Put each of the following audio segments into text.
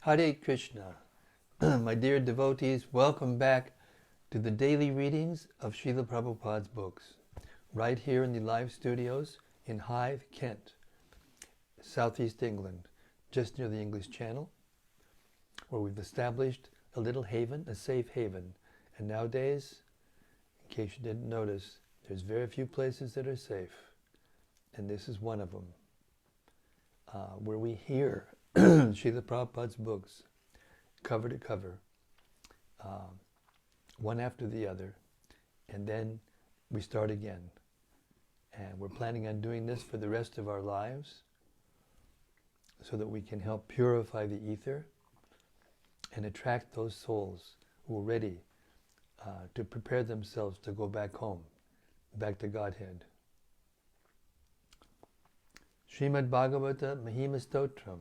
Hare Krishna. My dear devotees, welcome back to the daily readings of Srila Prabhupada's books, right here in the live studios in Hythe, Kent, southeast England, just near the English Channel, where we've established a little haven, a safe haven. And nowadays, in case you didn't notice, there's very few places that are safe, and this is one of them, where we hear Srila Prabhupada's books, cover to cover, one after the other, and then we start again. And we're planning on doing this for the rest of our lives so that we can help purify the ether and attract those souls who are ready to prepare themselves to go back home, back to Godhead. Śrīmad-Bhāgavatam Mahima Stotram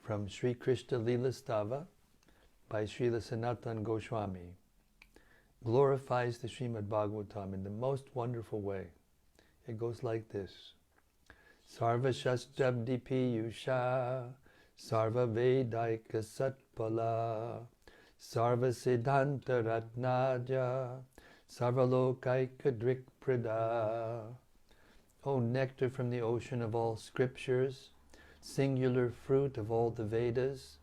from Sri Krishna Lila Stava by Srila Sanatana Goswami glorifies the Śrīmad-Bhāgavatam in the most wonderful way. It goes like this. Sarva Shastabdi Piyusha Sarva Vedaika Satpala Sarva Siddhanta Ratnaja Sarva Lokaika Drikprada. O nectar from the ocean of all scriptures, singular fruit of all the Vedas,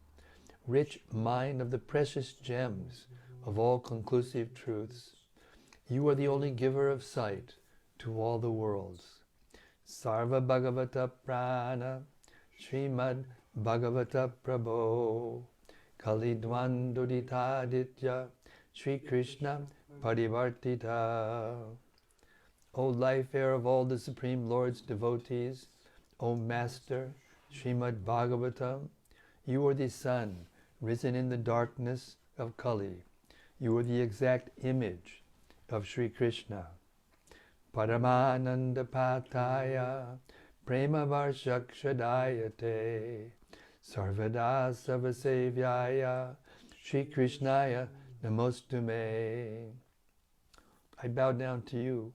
rich mine of the precious gems of all conclusive truths, you are the only giver of sight to all the worlds. Sarva Bhagavata Purāṇa, Śrīmad-Bhāgavata Prabho, Kalidvanduditaditya, Sri Krishna Parivartita. O life air of all the Supreme Lord's devotees, O Master, Śrīmad-Bhāgavatam, you are the sun risen in the darkness of Kali. You are the exact image of Sri Krishna. Paramananda Pataya Prema Varshakshadayate Sarvada Sarvasevyaya Sri Krishnaya Namostume. I bow down to you,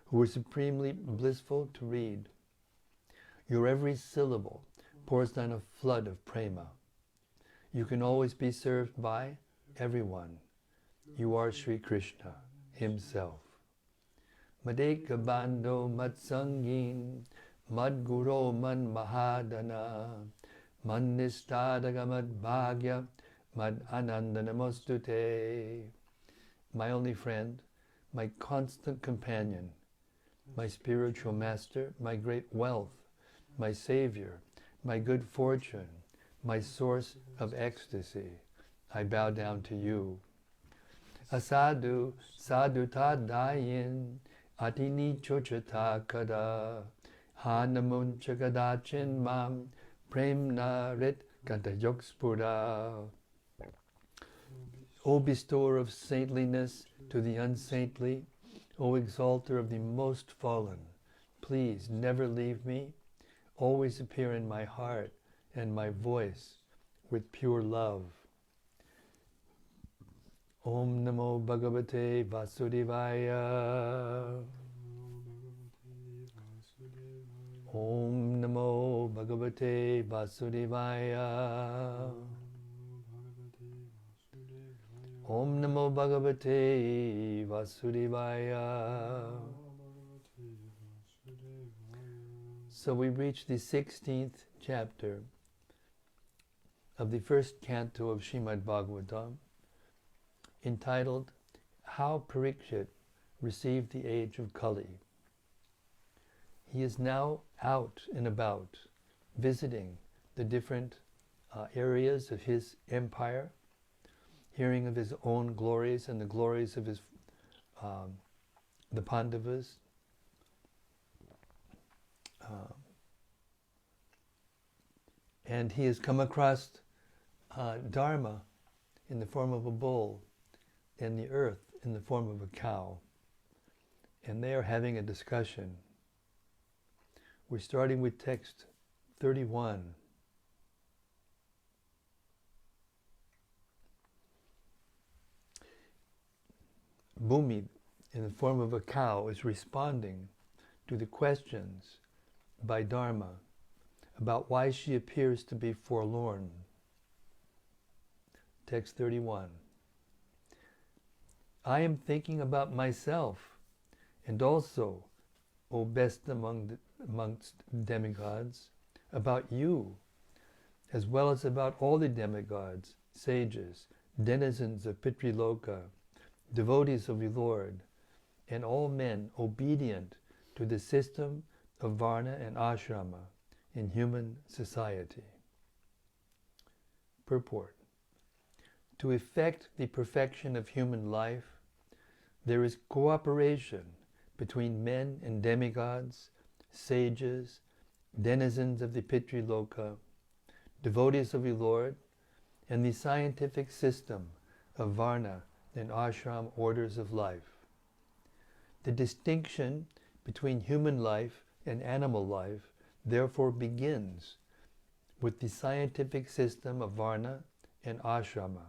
who are supremely blissful to read. Your every syllable pours down a flood of prema. You can always be served by everyone. You are Sri Krishna himself. Madeka Bando Matsangin Madguro Man Mahadana Mannistadaga Mad Bhagya Mad Ananda Namostute. My only friend, my constant companion, my spiritual master, my great wealth, my savior, my good fortune, my source of ecstasy, I bow down to you. Asadu sadhu tadayin atini chochata kada hanamuncha kadachin mam premna rit kantayokspura. O bestower of saintliness to the unsaintly, O exalter of the most fallen, please never leave me. Always appear in my heart and my voice with pure love. Om Namo Bhagavate Vasudevaya. Om Namo Bhagavate Vasudevaya. Om Namo Bhagavate Vasudevaya. So we reach the 16th chapter of the first canto of Śrīmad-Bhāgavatam, entitled How Parīkṣit Received the Age of Kali. He is now out and about, visiting the different areas of his empire, hearing of his own glories and the glories of his the Pandavas, and he has come across Dharma in the form of a bull and the earth in the form of a cow. And they are having a discussion. We're starting with text 31. Bhumi, in the form of a cow, is responding to the questions by Dharma about why she appears to be forlorn. Text 31. I am thinking about myself, and also, O best amongst demigods, about you, as well as about all the demigods, sages, denizens of Pitriloka, devotees of the Lord, and all men obedient to the system of Varna and Ashrama in human society. Purport. To effect the perfection of human life, there is cooperation between men and demigods, sages, denizens of the Pitriloka, devotees of the Lord, and the scientific system of Varna and Ashram orders of life. The distinction between human life and animal life therefore begins with the scientific system of Varna and Ashrama,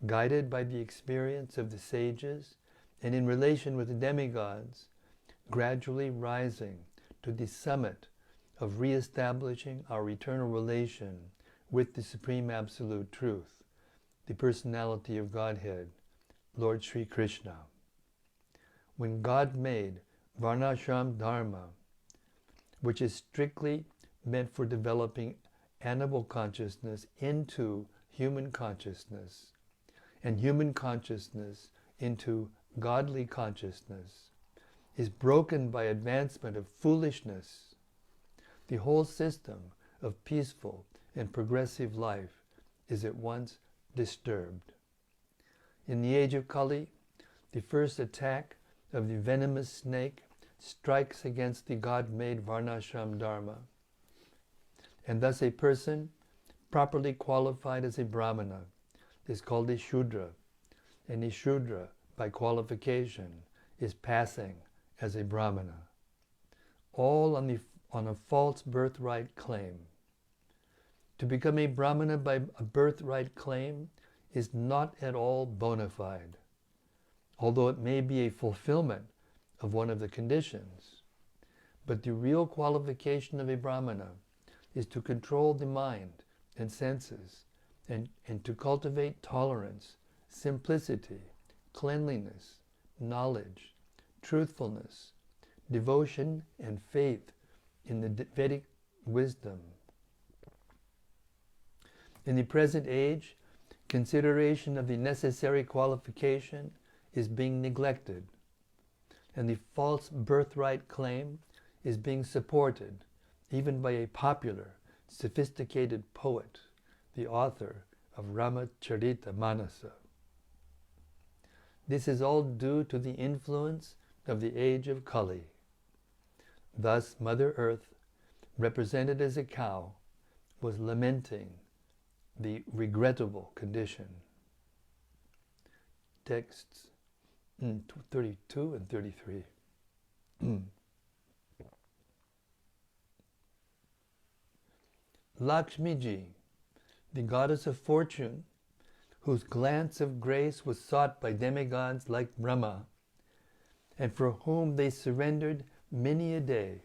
guided by the experience of the sages and in relation with the demigods, gradually rising to the summit of re-establishing our eternal relation with the Supreme Absolute Truth, the Personality of Godhead, Lord Sri Krishna. When God made Varnashram Dharma, which is strictly meant for developing animal consciousness into human consciousness, and human consciousness into godly consciousness, is broken by advancement of foolishness, the whole system of peaceful and progressive life is at once disturbed. In the age of Kali, the first attack of the venomous snake strikes against the God-made Varnashram Dharma, and thus a person properly qualified as a Brahmana is called a Shudra, and a Shudra, by qualification, is passing as a Brahmana, all on a false birthright claim. To become a Brahmana by a birthright claim is not at all bona fide, although it may be a fulfillment of one of the conditions. But the real qualification of a Brahmana is to control the mind and senses, and to cultivate tolerance, simplicity, cleanliness, knowledge, truthfulness, devotion, and faith in the Vedic wisdom. In the present age, consideration of the necessary qualification is being neglected, and the false birthright claim is being supported even by a popular, sophisticated poet, the author of Ramacharita Manasa. This is all due to the influence of the age of Kali. Thus, Mother Earth, represented as a cow, was lamenting the regrettable condition. Texts 32 and 33. Lakshmiji, the goddess of fortune, whose glance of grace was sought by demigods like Brahma, and for whom they surrendered many a day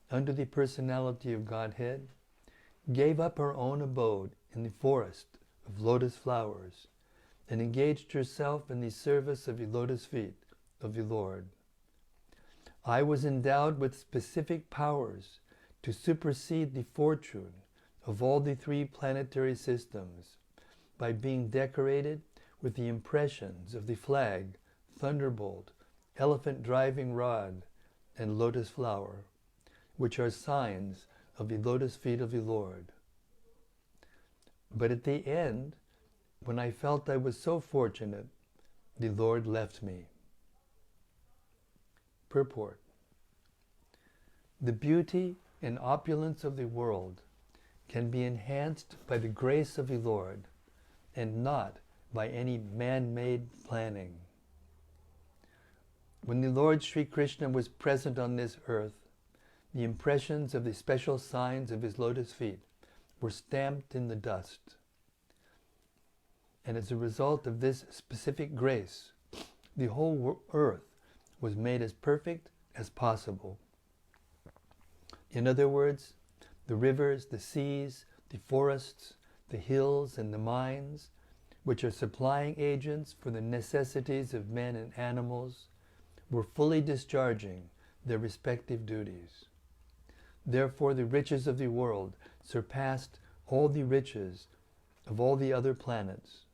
under the personality of Godhead, gave up her own abode in the forest of lotus flowers and engaged herself in the service of the lotus feet of the Lord. I was endowed with specific powers to supersede the fortune of all the three planetary systems by being decorated with the impressions of the flag, thunderbolt, elephant driving rod, and lotus flower, which are signs of the lotus feet of the Lord. But at the end, when I felt I was so fortunate, the Lord left me. Purport. The beauty and opulence of the world can be enhanced by the grace of the Lord and not by any man-made planning. When the Lord Sri Krishna was present on this earth, the impressions of the special signs of his lotus feet were stamped in the dust. And as a result of this specific grace, the whole earth was made as perfect as possible. In other words, the rivers, the seas, the forests, the hills, and the mines, which are supplying agents for the necessities of men and animals, were fully discharging their respective duties. Therefore, the riches of the world surpassed all the riches of all the other planets,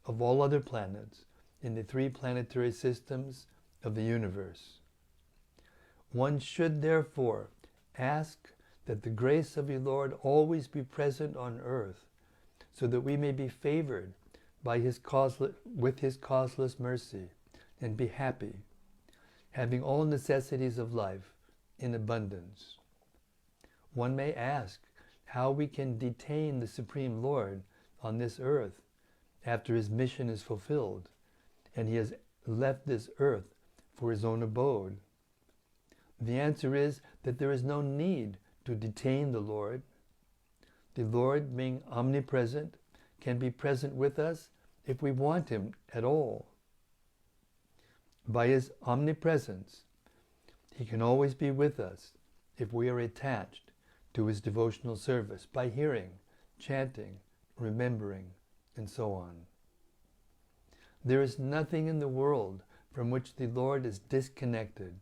of all other planets in the 3 planetary systems of the universe. One should therefore ask that the grace of the Lord always be present on earth, so that we may be favored by with His causeless mercy and be happy, having all necessities of life in abundance. One may ask how we can detain the Supreme Lord on this earth after His mission is fulfilled and He has left this earth for His own abode. The answer is that there is no need to detain the Lord. The Lord, being omnipresent, can be present with us if we want Him at all. By His omnipresence, He can always be with us if we are attached to His devotional service by hearing, chanting, remembering, and so on. There is nothing in the world from which the Lord is disconnected.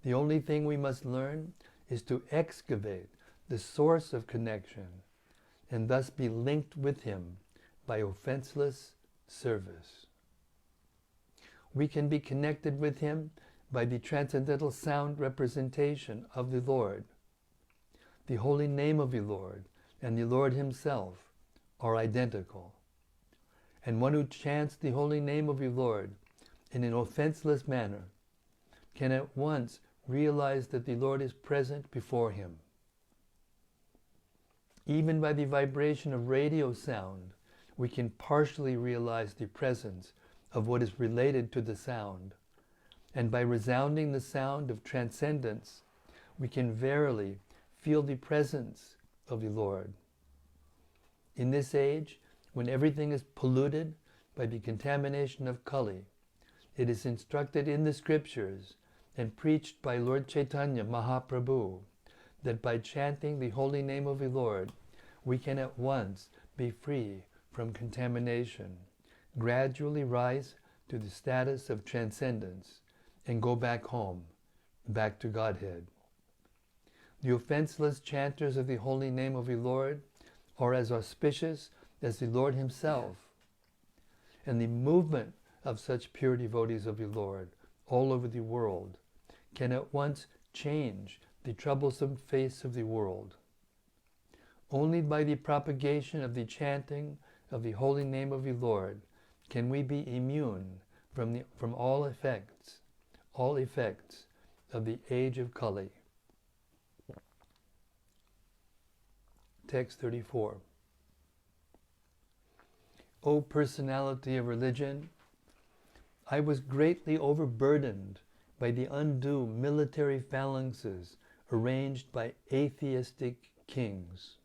The only thing we must learn is to excavate the source of connection and thus be linked with Him by offenseless service. We can be connected with Him by the transcendental sound representation of the Lord. The holy name of the Lord and the Lord Himself are identical. And one who chants the holy name of the Lord in an offenseless manner can at once realize that the Lord is present before him. Even by the vibration of radio sound, we can partially realize the presence of what is related to the sound. And by resounding the sound of transcendence, we can verily feel the presence of the Lord. In this age, when everything is polluted by the contamination of Kali, it is instructed in the scriptures and preached by Lord Chaitanya Mahaprabhu that by chanting the holy name of the Lord, we can at once be free from contamination, gradually rise to the status of transcendence, and go back home, back to Godhead. The offenseless chanters of the holy name of the Lord are as auspicious as the Lord himself, and the movement of such pure devotees of the Lord all over the world can at once change the troublesome face of the world. Only by the propagation of the chanting of the holy name of the Lord can we be immune from all effects of the age of Kali. Text 34. O personality of religion, I was greatly overburdened by the undue military phalanxes arranged by atheistic kings.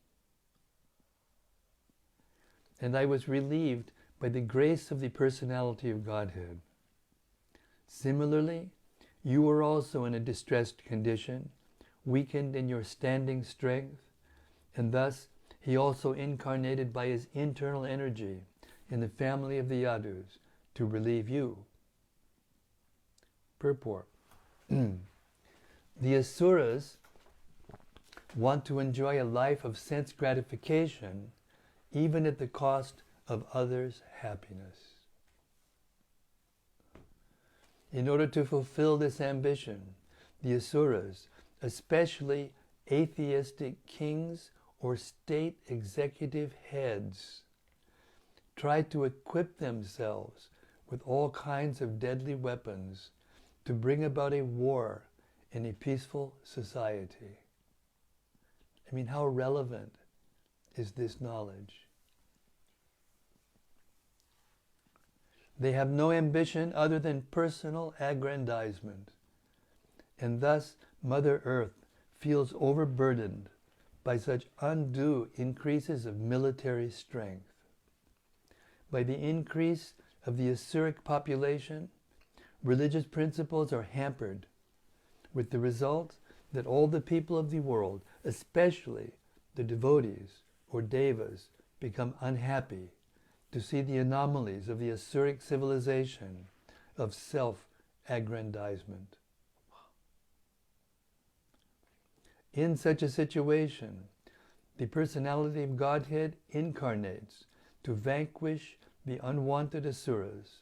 And I was relieved by the grace of the personality of Godhead. Similarly, you were also in a distressed condition, weakened in your standing strength, and thus he also incarnated by his internal energy in the family of the Yadus to relieve you. Purport. The Asuras want to enjoy a life of sense gratification even at the cost of others' happiness. In order to fulfill this ambition, the Asuras, especially atheistic kings or state executive heads, try to equip themselves with all kinds of deadly weapons to bring about a war in a peaceful society. I mean, how relevant is this knowledge? They have no ambition other than personal aggrandizement, and thus Mother Earth feels overburdened by such undue increases of military strength. By the increase of the Asuric population, religious principles are hampered, with the result that all the people of the world especially the devotees or devas, become unhappy to see the anomalies of the Asuric civilization of self-aggrandizement. In such a situation, the personality of Godhead incarnates to vanquish the unwanted Asuras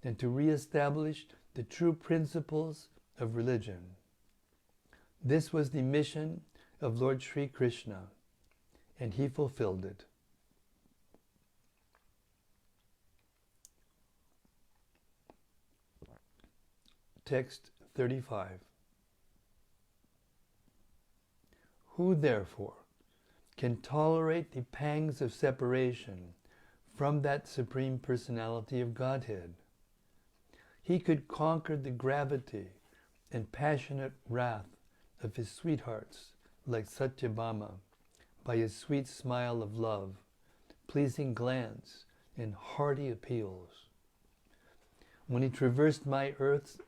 and to re-establish the true principles of religion. This was the mission of Lord Sri Krishna, and he fulfilled it. Text 35. Who therefore can tolerate the pangs of separation from that Supreme Personality of Godhead? He could conquer the gravity and passionate wrath of his sweethearts like Satyabhama by his sweet smile of love, pleasing glance, and hearty appeals. When he traversed my earth's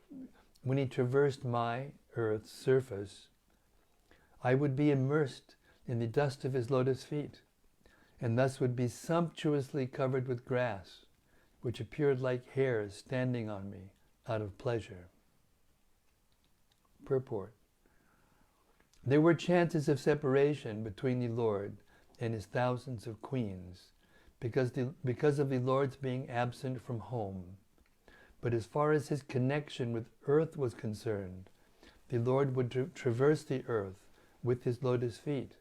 surface, I would be immersed in the dust of his lotus feet, and thus would be sumptuously covered with grass, which appeared like hairs standing on me out of pleasure. Purport. There were chances of separation between the Lord and his thousands of queens, because of the Lord's being absent from home. But as far as his connection with earth was concerned, the Lord would traverse the earth with his lotus feet,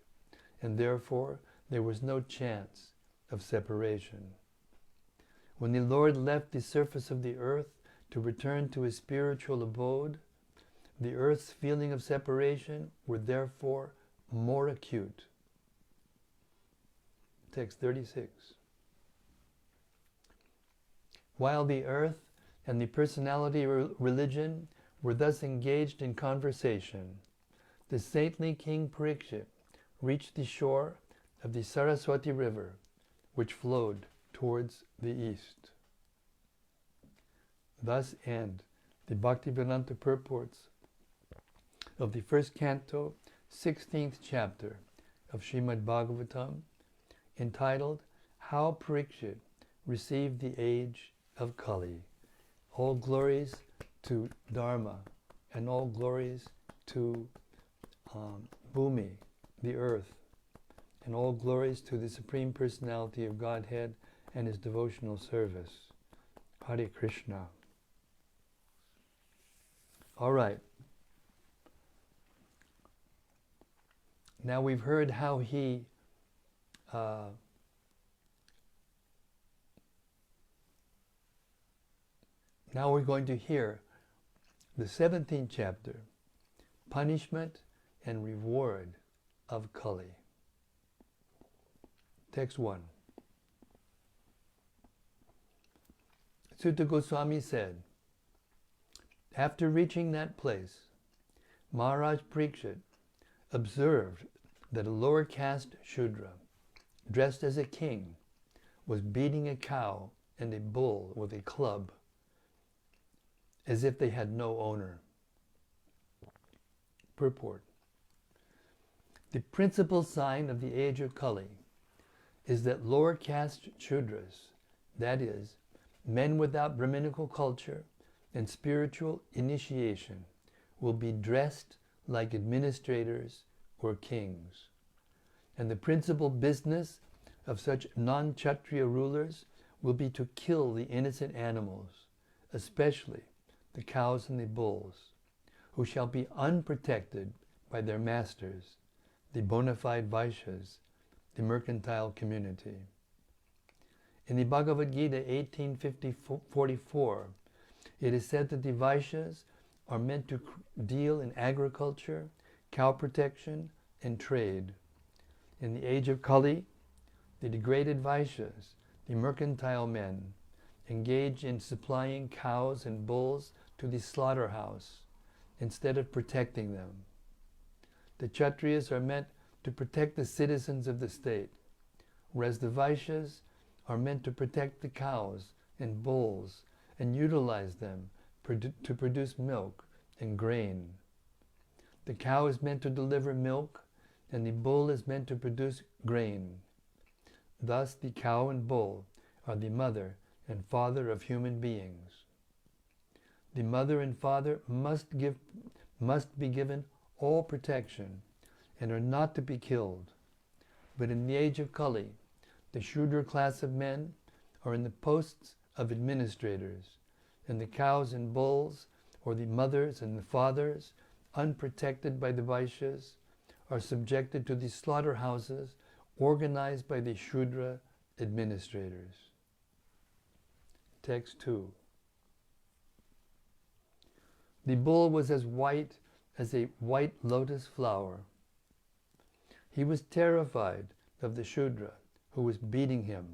and therefore there was no chance of separation. When the Lord left the surface of the earth to return to his spiritual abode, the earth's feeling of separation were therefore more acute. Text 36. While the earth and the personality religion were thus engaged in conversation, the saintly King Parīkṣit reached the shore of the Saraswati River, which flowed towards the east. Thus end the Bhaktivedanta purports of the first canto, 16th chapter of Śrīmad-Bhāgavatam, entitled How Parīkṣit Received the Age of Kali. All glories to Dharma, and all glories to Bhumi, the earth, and all glories to the Supreme Personality of Godhead and his devotional service. Hare Krishna. All right. Now we've heard how he now we're going to hear the 17th chapter, Punishment and Reward of Kali. Text 1. Sutta Goswami said, after reaching that place, Maharaj Parīkṣit observed that a lower caste Shudra, dressed as a king, was beating a cow and a bull with a club, as if they had no owner. Purport. The principal sign of the age of Kali is that lower caste Shudras, that is, men without Brahminical culture and spiritual initiation, will be dressed like administrators or kings. And the principal business of such non-Kshatriya rulers will be to kill the innocent animals, especially the cows and the bulls, who shall be unprotected by their masters, the bona fide Vaishyas, the mercantile community. In the Bhagavad Gita 18:44, it is said that the Vaishyas are meant to deal in agriculture, cow protection, and trade. In the age of Kali, the degraded Vaishyas, the mercantile men, engage in supplying cows and bulls to the slaughterhouse instead of protecting them. The Kshatriyas are meant to protect the citizens of the state, whereas the Vaishyas are meant to protect the cows and bulls and utilize them to produce milk and grain. The cow is meant to deliver milk, and the bull is meant to produce grain. Thus the cow and bull are the mother and father of human beings. The mother and father must be given all protection and are not to be killed. But in the age of Kali, the Shudra class of men are in the posts of administrators, and the cows and bulls, or the mothers and the fathers, unprotected by the Vaishyas, are subjected to the slaughterhouses organized by the Shudra administrators. Text 2. The bull was as white as a white lotus flower. He was terrified of the Shudra who was beating him,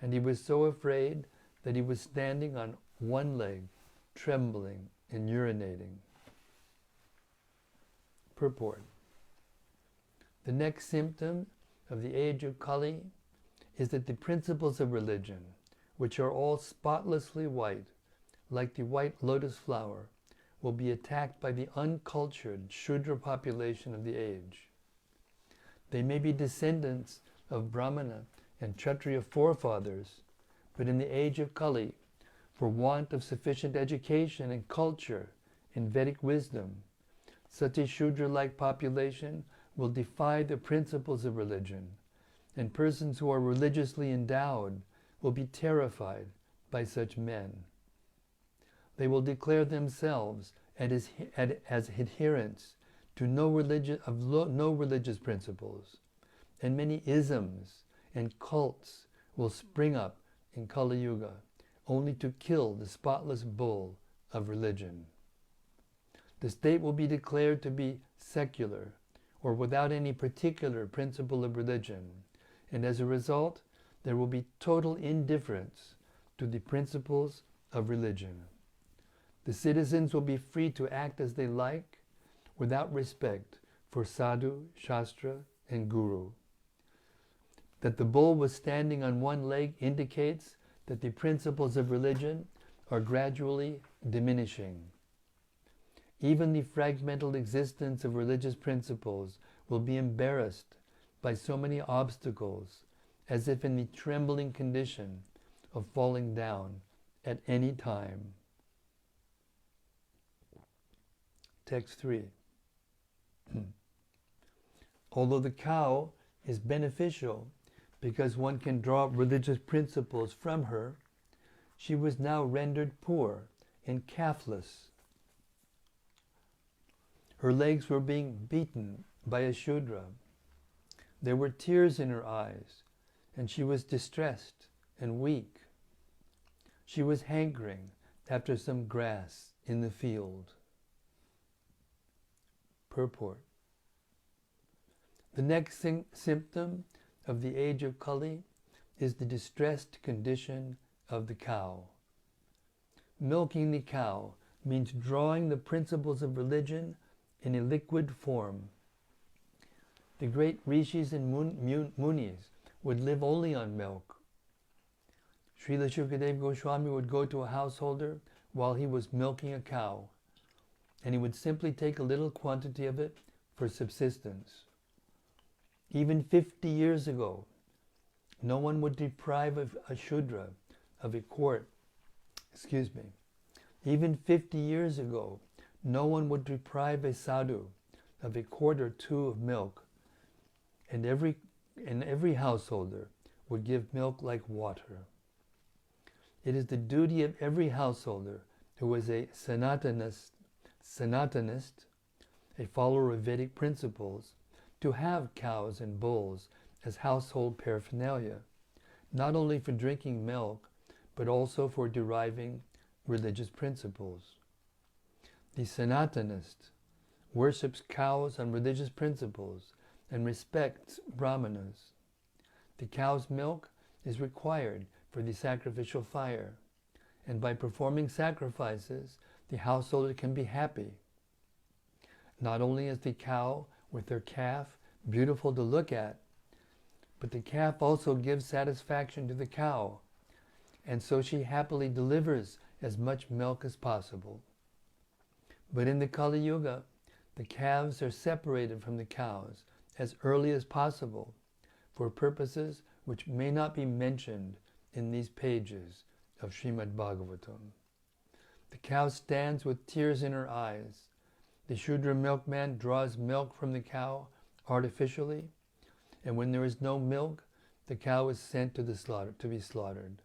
and he was so afraid that he was standing on one leg, trembling and urinating. Purport. The next symptom of the age of Kali is that the principles of religion, which are all spotlessly white, like the white lotus flower, will be attacked by the uncultured Shudra population of the age. They may be descendants of Brahmana and Kshatriya forefathers, but in the age of Kali, for want of sufficient education and culture in Vedic wisdom, such a Shudra-like population will defy the principles of religion, and persons who are religiously endowed will be terrified by such men. They will declare themselves as adherents to no religious principles, and many isms and cults will spring up in Kali Yuga, only to kill the spotless bull of religion. The state will be declared to be secular, or without any particular principle of religion, and as a result, there will be total indifference to the principles of religion. The citizens will be free to act as they like, without respect for sadhu, shastra, and guru. That the bull was standing on one leg indicates that the principles of religion are gradually diminishing. Even the fragmental existence of religious principles will be embarrassed by so many obstacles, as if in the trembling condition of falling down at any time. Text 3. Although the cow is beneficial because one can draw religious principles from her, she was now rendered poor and calfless. Her legs were being beaten by a Shudra. There were tears in her eyes, and she was distressed and weak. She was hankering after some grass in the field. Purport. The next symptom of the age of Kali is the distressed condition of the cow. Milking the cow means drawing the principles of religion in a liquid form. The great rishis and munis would live only on milk. Srila Shukadeva Goswami would go to a householder while he was milking a cow, and he would simply take a little quantity of it for subsistence. Even 50 years ago, no one would deprive a Shudra of a quart. Even 50 years ago, no one would deprive a sadhu of a quart or two of milk, and every householder would give milk like water. It is the duty of every householder who is a Sanatanist, a follower of Vedic principles, to have cows and bulls as household paraphernalia, not only for drinking milk, but also for deriving religious principles. The Sanatanist worships cows on religious principles and respects brahmanas. The cow's milk is required for the sacrificial fire, and by performing sacrifices, the householder can be happy. Not only is the cow with her calf beautiful to look at, but the calf also gives satisfaction to the cow, and so she happily delivers as much milk as possible. But in the Kali Yuga, the calves are separated from the cows as early as possible for purposes which may not be mentioned in these pages of Śrīmad-Bhāgavatam. The cow stands with tears in her eyes. The Shudra milkman draws milk from the cow artificially, and when there is no milk, the cow is sent to be slaughtered.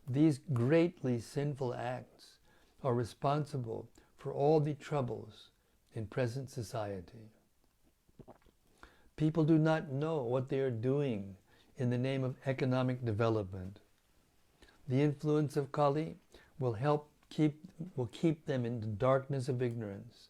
These greatly sinful acts are responsible for all the troubles in present society. People do not know what they are doing in the name of economic development. The influence of Kali will keep them in the darkness of ignorance.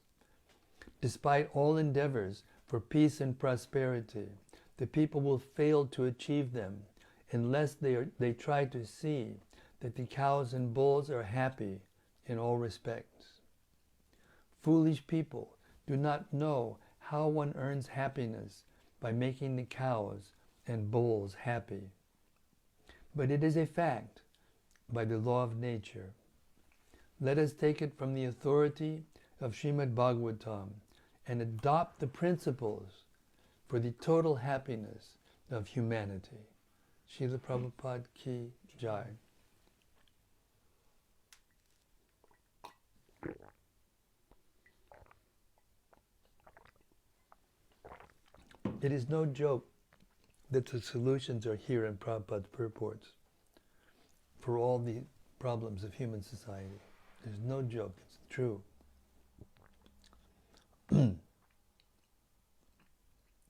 Despite all endeavors for peace and prosperity, the people will fail to achieve them unless they try to see that the cows and bulls are happy in all respects. Foolish people do not know how one earns happiness by making the cows and bulls happy. But it is a fact by the law of nature. Let us take it from the authority of Śrīmad-Bhāgavatam and adopt the principles for the total happiness of humanity. Srila Prabhupada Ki Jai. It is no joke that the solutions are here in Prabhupada's purports for all the problems of human society. There's no joke, it's true.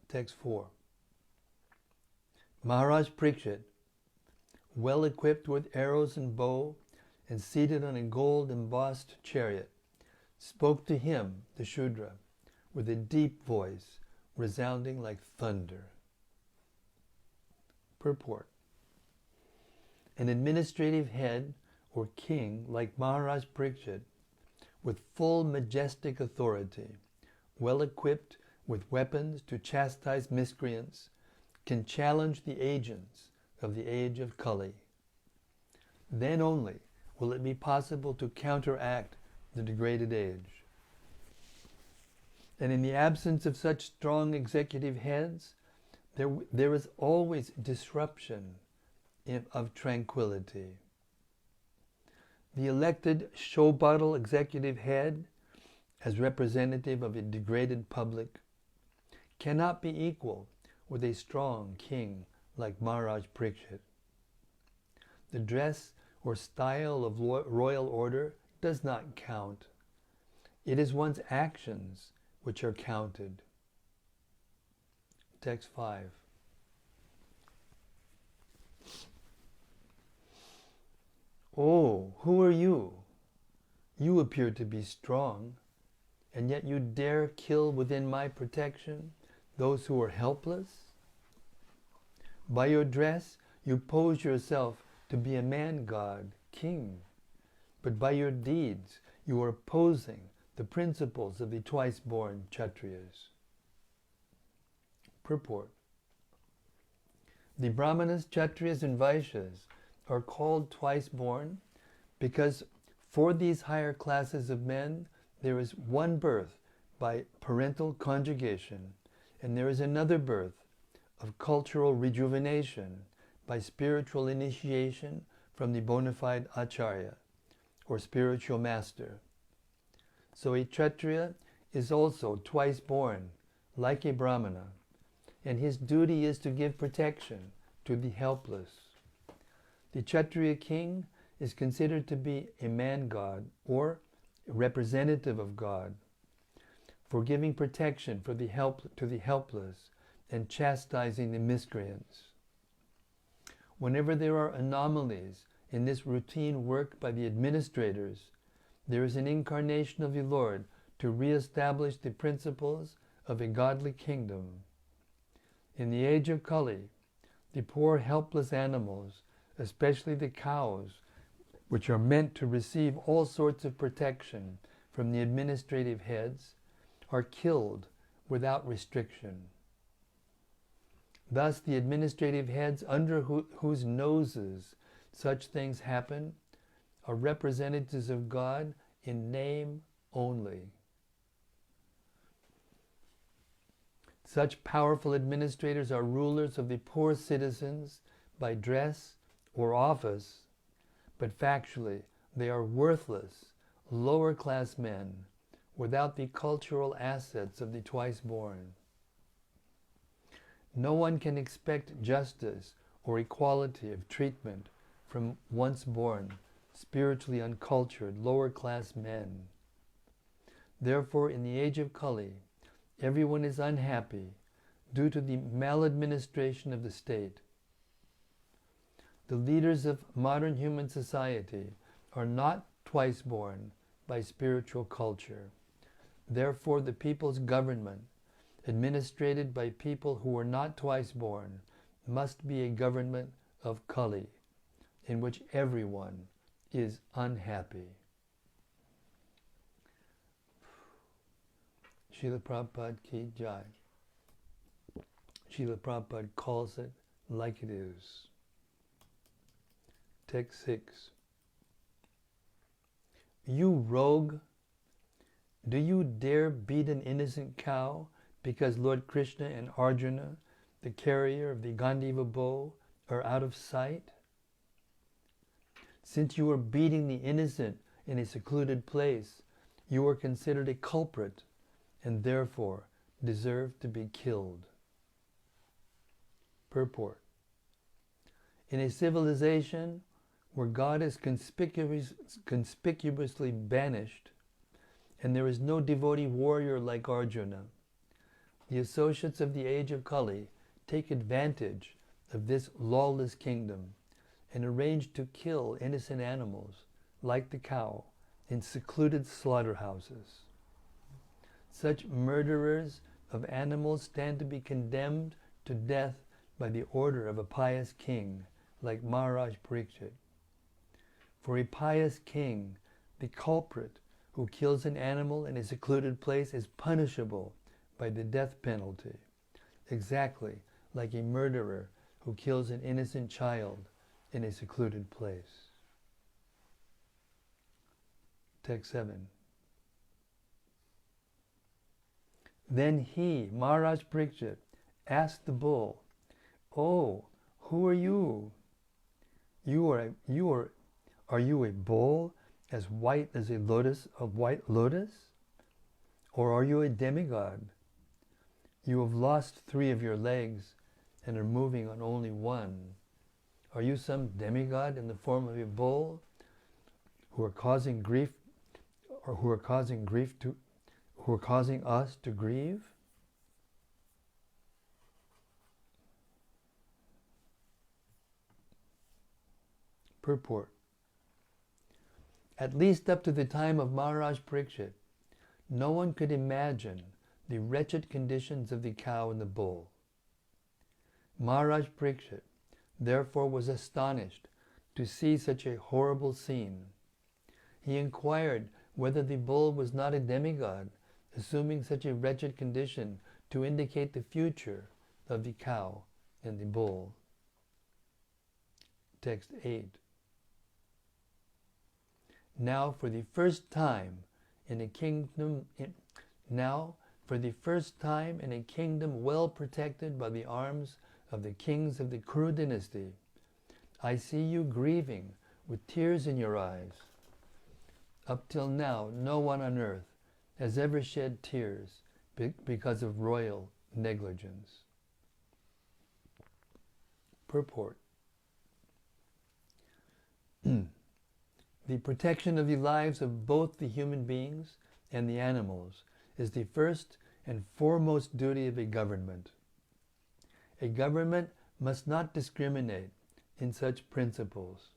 Text 4. Maharaj Parīkṣit, well equipped with arrows and bow, and seated on a gold-embossed chariot, spoke to him, the Shudra, with a deep voice, resounding like thunder. Purport. An administrative head or king like Maharaj Parīkṣit, with full majestic authority, well equipped with weapons to chastise miscreants, can challenge the agents of the age of Kali. Then only will it be possible to counteract the degraded age. And in the absence of such strong executive heads, there is always disruption of tranquility. The elected show-bottle executive head, as representative of a degraded public, cannot be equal with a strong king like Maharaj Parīkṣit. The dress or style of royal order does not count. It is one's actions which are counted. Text 5. Oh, who are you? You appear to be strong, and yet you dare kill within my protection those who are helpless? By your dress, you pose yourself to be a man-god, king, but by your deeds, you are opposing the principles of the twice-born Kshatriyas. Purport. The Brahmanas, Kshatriyas, and Vaishyas are called twice-born because for these higher classes of men, there is one birth by parental conjugation, and there is another birth of cultural rejuvenation by spiritual initiation from the bona fide acharya, or spiritual master. So a Kshatriya is also twice born, like a Brahmana, and his duty is to give protection to the helpless. The Kshatriya king is considered to be a man-god, or a representative of God, for giving protection to the helpless and chastising the miscreants. Whenever there are anomalies in this routine work by the administrators, there is an incarnation of the Lord to re-establish the principles of a godly kingdom. In the age of Kali, the poor helpless animals, especially the cows, which are meant to receive all sorts of protection from the administrative heads, are killed without restriction. Thus, the administrative heads under whose noses such things happen are representatives of God in name only. Such powerful administrators are rulers of the poor citizens by dress or office, but factually they are worthless, lower-class men without the cultural assets of the twice-born. No one can expect justice or equality of treatment from once-born, spiritually uncultured, lower-class men. Therefore, in the age of Kali, everyone is unhappy due to the maladministration of the state. The leaders of modern human society are not twice born by spiritual culture. Therefore, the people's government, administrated by people who are not twice born, must be a government of Kali, in which everyone is unhappy. Srila Prabhupada ki jai. Srila Prabhupada calls it like it is. Text 6. You rogue, do you dare beat an innocent cow because Lord Krishna and Arjuna, the carrier of the Gandiva bow, are out of sight? Since you are beating the innocent in a secluded place, you are considered a culprit and therefore deserve to be killed. Purport. In a civilization where God is conspicuously banished, and there is no devotee warrior like Arjuna, the associates of the age of Kali take advantage of this lawless kingdom and arrange to kill innocent animals, like the cow, in secluded slaughterhouses. Such murderers of animals stand to be condemned to death by the order of a pious king, like Maharaj Parīkṣit. For a pious king, the culprit who kills an animal in a secluded place is punishable by the death penalty, exactly like a murderer who kills an innocent child in a secluded place. Text 7. Then he, Maharaj Parīkṣit, asked the bull, "Oh, who are you? Are you a bull as white as a white lotus? Or are you a demigod? You have lost 3 of your legs and are moving on only 1. Are you some demigod in the form of a bull who are causing grief, or who are causing us to grieve?" Purport. At least up to the time of Maharaj Parīkṣit, no one could imagine the wretched conditions of the cow and the bull. Maharaj Parīkṣit therefore was astonished to see such a horrible scene. He inquired whether the bull was not a demigod, assuming such a wretched condition to indicate the future of the cow and the bull. Text 8. Now for the first time in a kingdom well protected by the arms of the kings of the Kuru dynasty, I see you grieving with tears in your eyes. Up till now, no one on earth has ever shed tears because of royal negligence. Purport. The protection of the lives of both the human beings and the animals is the first and foremost duty of a government. A government must not discriminate in such principles.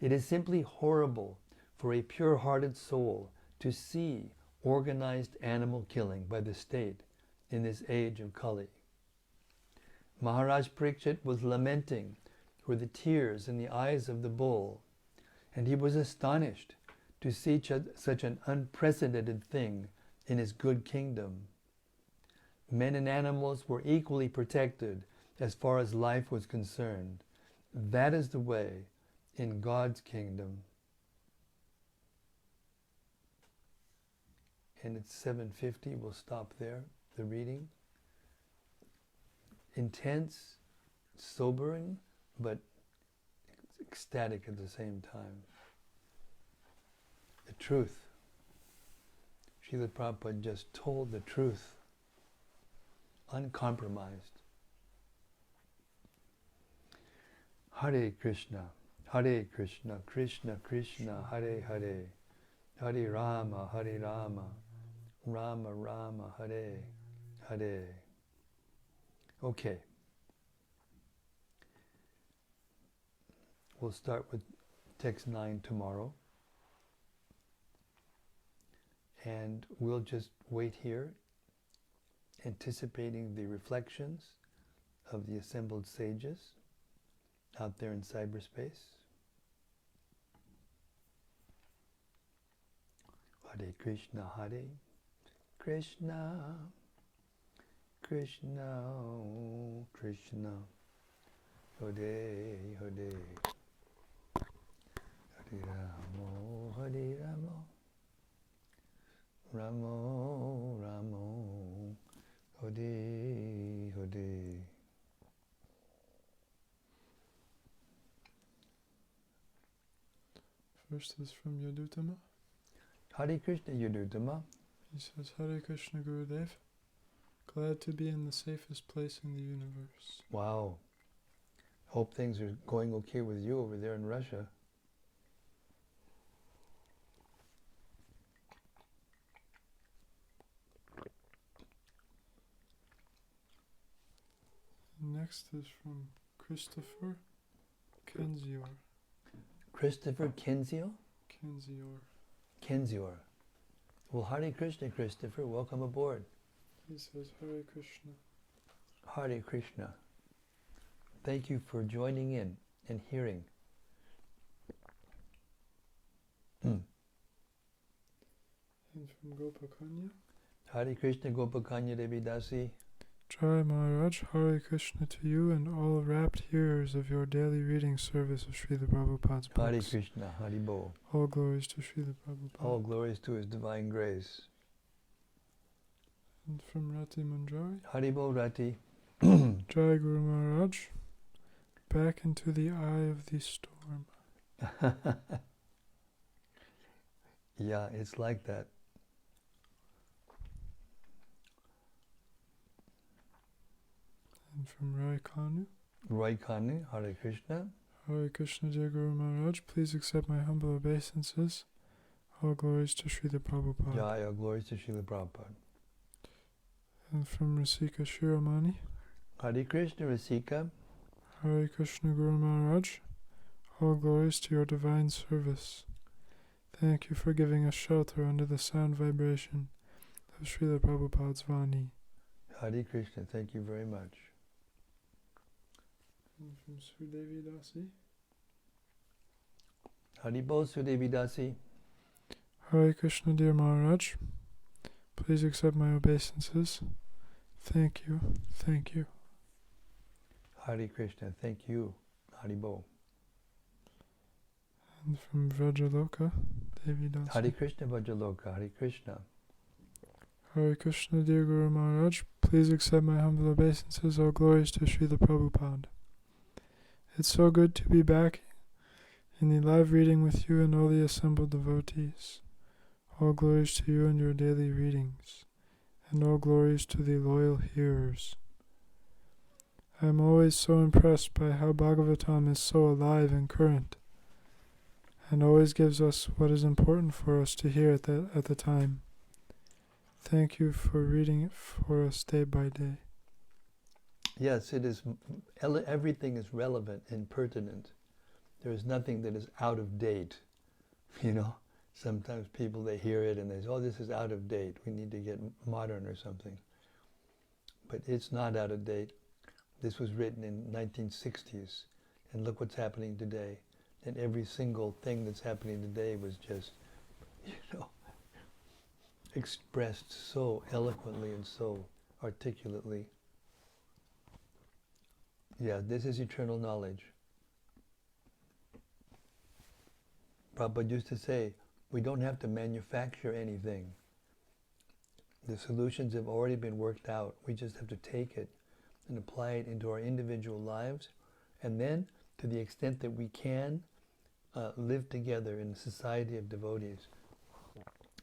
It is simply horrible for a pure-hearted soul to see organized animal killing by the state in this age of Kali. Maharaj Parīkṣit was lamenting for the tears in the eyes of the bull, and he was astonished to see such an unprecedented thing in his good kingdom. Men and animals were equally protected as far as life was concerned. That is the way in God's kingdom. And it's 7:50. We'll stop there, the reading. intense, sobering, but ecstatic at the same time. The truth. Srila Prabhupada just told the truth, uncompromised. Hare Krishna, Krishna Krishna, Hare Hare, Hare Rama, Rama Rama, Hare Hare. Okay. We'll start with text 9 tomorrow. And we'll just wait here, anticipating the reflections of the assembled sages out there in cyberspace. Hare Krishna, Hare Krishna, Krishna, Krishna, Hare Hare, Hare Ramo, Hare Ramo, Ramo Ramo, Hare Hare. First is from Yadutama. Hare Krishna, Yadutama. He says, Hare Krishna Gurudev. Glad to be in the safest place in the universe. Wow. Hope things are going okay with you over there in Russia. Next is from Christopher Kenzior. Christopher Kenzior? Kenzior. Kenzior. Well, Hare Krishna, Christopher. Welcome aboard. He says, Hare Krishna. Hare Krishna. Thank you for joining in and hearing. And from Gopakanya. Hare Krishna, Gopakanya Devi Dasi. Jai Maharaj, Hare Krishna to you and all rapt hearers of your daily reading service of Srila Prabhupada's books. Hare Krishna, Hari Bol. All glories to Srila Prabhupada. All glories to His divine grace. And from Rati Manjari. Hari Bol Rati. Jai Guru Maharaj, back into the eye of the storm. Yeah, it's like that. And from Rai Kanu. Rai Kanu, Hare Krishna. Hare Krishna, dear Guru Maharaj, please accept my humble obeisances. All glories to Srila Prabhupada. Jaya, glories to Srila Prabhupada. And from Rasika Shiromani. Hare Krishna, Rasika. Hare Krishna, Guru Maharaj, all glories to your divine service. Thank you for giving us shelter under the sound vibration of Srila Prabhupada's Vani. Hare Krishna, thank you very much. And from Sudevi Dasi. Hari Bol Sudevi Dasi. Hare Krishna, dear Maharaj, please accept my obeisances. Thank you, thank you. Hare Krishna, thank you. Hari Bol. And from Vrajaloka, Devi Dasi. Hare Krishna, Vajaloka, Hare Krishna. Hare Krishna, dear Guru Maharaj, please accept my humble obeisances. All glories to Srila Prabhupada. It's so good to be back in the live reading with you and all the assembled devotees. All glories to you and your daily readings, and all glories to the loyal hearers. I am always so impressed by how Bhagavatam is so alive and current, and always gives us what is important for us to hear at the time. Thank you for reading it for us day by day. Yes, it is. Everything is relevant and pertinent. There is nothing that is out of date. You know, sometimes people, they hear it and they say, oh, this is out of date. We need to get modern or something. But it's not out of date. This was written in 1960s. And look what's happening today. And every single thing that's happening today was just, expressed so eloquently and so articulately. Yeah, this is eternal knowledge. Prabhupada used to say, we don't have to manufacture anything. The solutions have already been worked out. We just have to take it and apply it into our individual lives, and then, to the extent that we can, live together in a society of devotees